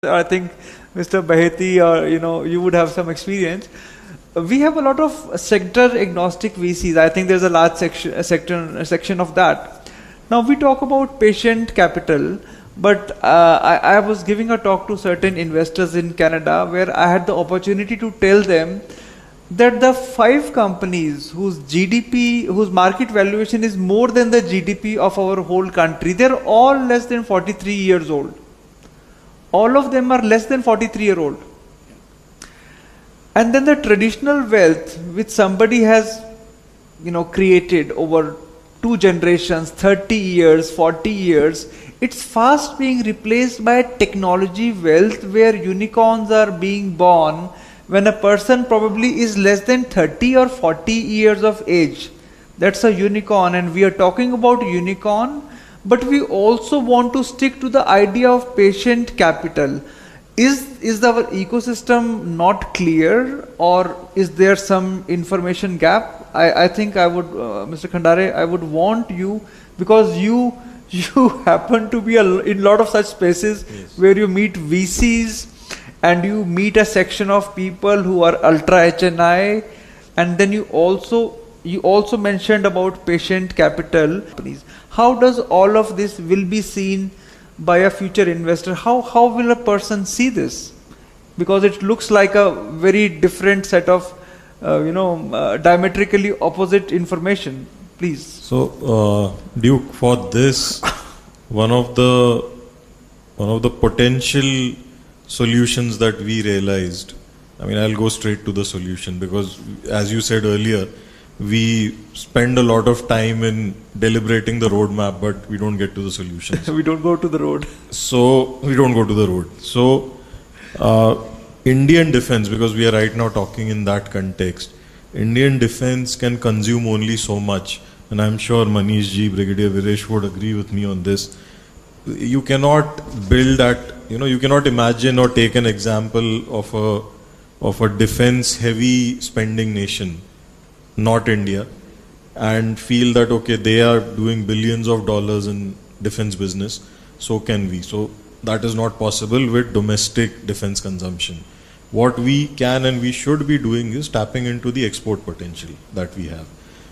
I think Mr. Baheti, or you would have some experience. We have a lot of sector agnostic VCs. I think there's a large section of that. Now we talk about patient capital, but I was giving a talk to certain investors in Canada where I had the opportunity to tell them that the 5 companies whose GDP, whose market valuation is more than the GDP of our whole country, they're all less than 43 years old. All of them are less than 43-year-old. And then the traditional wealth which somebody has created over 2 generations, 30 years, 40 years, it's fast being replaced by technology wealth where unicorns are being born when a person probably is less than 30 or 40 years of age. That's a unicorn, and we are talking about unicorn, but we also want to stick to the idea of patient capital. Is our ecosystem not clear, or is there some information gap? I think I would, Mr. Khandare, I would want you, because you happen to be in a lot of such spaces, yes, where you meet VCs and you meet a section of people who are ultra HNI, and then you also mentioned about patient capital. How does all of this will be seen by a future investor? How will a person see this? Because it looks like a very different set of diametrically opposite information. Please. So Duke, for this, one of the potential solutions that we realized, I'll go straight to the solution, because as you said earlier, we spend a lot of time in deliberating the roadmap, but we don't get to the solutions. We don't go to the road. So Indian defense, because we are right now talking in that context, Indian defense can consume only so much, and I'm sure Manish ji, Brigadier Viresh would agree with me on this. You cannot build that, you cannot imagine or take an example of a defense heavy spending nation, not India, and feel that okay, they are doing billions of dollars in defense business, so can we. So that is not possible with domestic defense consumption. What we can and we should be doing is tapping into the export potential that we have.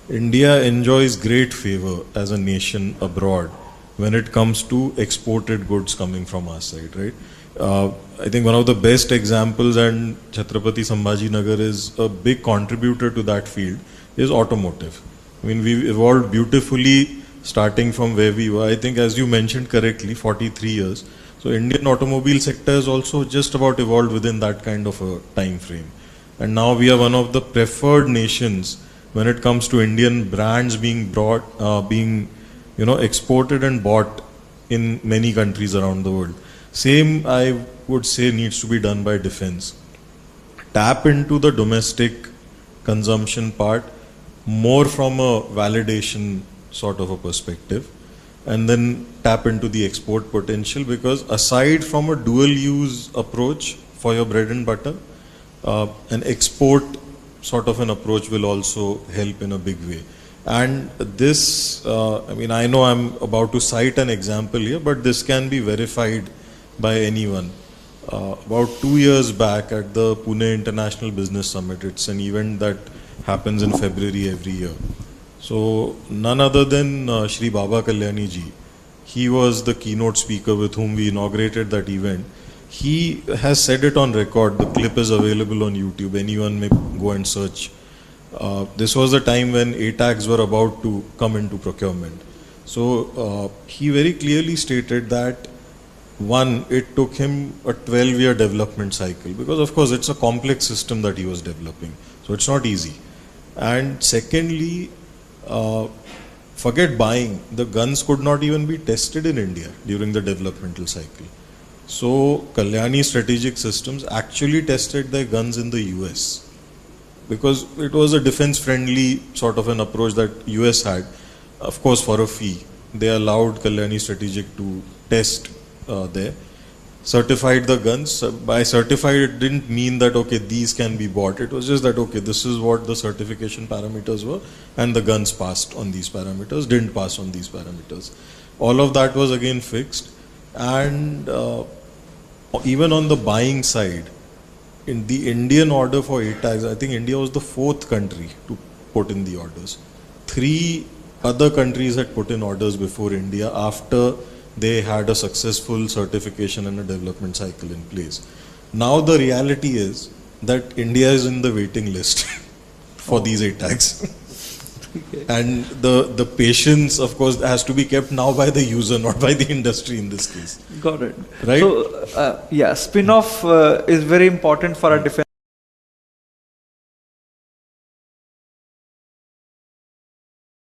India enjoys great favor as a nation abroad when it comes to exported goods coming from our side, right? I think one of the best examples, and Chhatrapati Sambhaji Nagar is a big contributor to that field, is automotive. We've evolved beautifully starting from where we were. I think, as you mentioned correctly, 43 years. So Indian automobile sector has also just about evolved within that kind of a time frame. And now we are one of the preferred nations when it comes to Indian brands being exported and bought in many countries around the world. Same, I would say, needs to be done by defense. Tap into the domestic consumption part more from a validation sort of a perspective, and then tap into the export potential, because aside from a dual use approach for your bread and butter, an export sort of an approach will also help in a big way. And this, I know I'm about to cite an example here, but this can be verified by anyone. About 2 years back at the Pune International Business Summit, it's an event that happens in February every year. So none other than Shri Baba Kalyani ji, he was the keynote speaker with whom we inaugurated that event. He has said it on record. The clip is available on YouTube. Anyone may go and search. This was the time when ATAGs were about to come into procurement. So he very clearly stated that, one, it took him a 12-year development cycle, because of course it's a complex system that he was developing. So it's not easy. And secondly, forget buying. The guns could not even be tested in India during the developmental cycle. So Kalyani Strategic Systems actually tested their guns in the US, because it was a defense-friendly sort of an approach that US had. Of course, for a fee, they allowed Kalyani Strategic to test there, certified the guns. By certified, it didn't mean that, okay, these can be bought. It was just that, okay, this is what the certification parameters were, and the guns passed on these parameters, didn't pass on these parameters. All of that was again fixed, and even on the buying side, in the Indian order for ATAGs, I think India was the 4th country to put in the orders. 3 other countries had put in orders before India after they had a successful certification and a development cycle in place. Now the reality is that India is in the waiting list for these ATAGs. Okay. And the patience, of course, has to be kept now by the user, not by the industry in this case. Got it. Right? So, yeah, spin-off is very important for our defense.